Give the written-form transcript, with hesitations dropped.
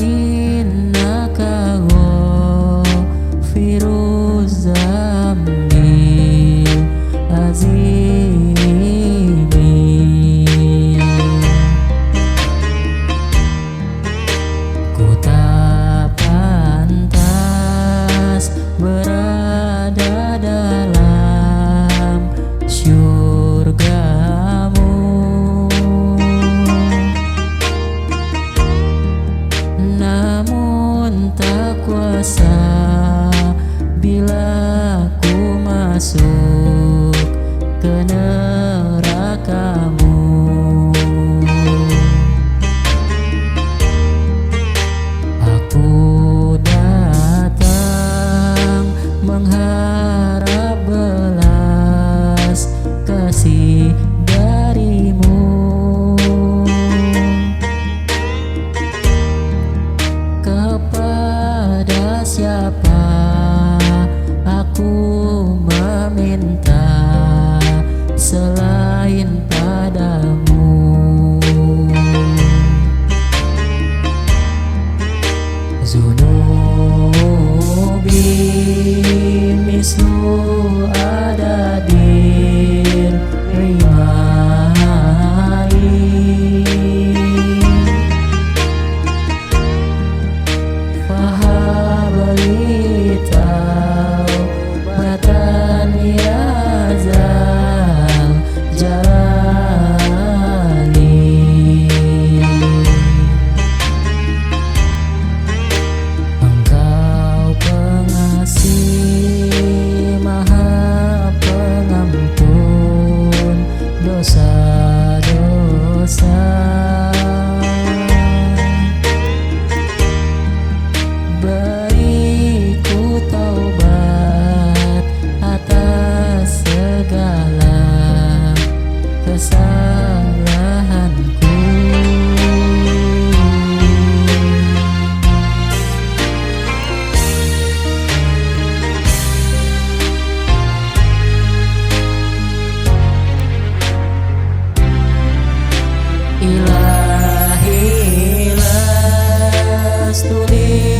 innaka ghafiruz zambi azimi. Ku tak pantas berada dalam syurgamu, namun tak kuasa bila ku masuk ke nerakamu. Aku datang mengharap belas kasih darimu. Kepada siapa aku meminta selain padamu? Zunubi mislu adadir rimai, fahabli taubatan ya zal jalali. Engkau pengasih maha pengampun dosa-dosa. Beriku taubat atas segala kesalahanku. Ilahi lastuni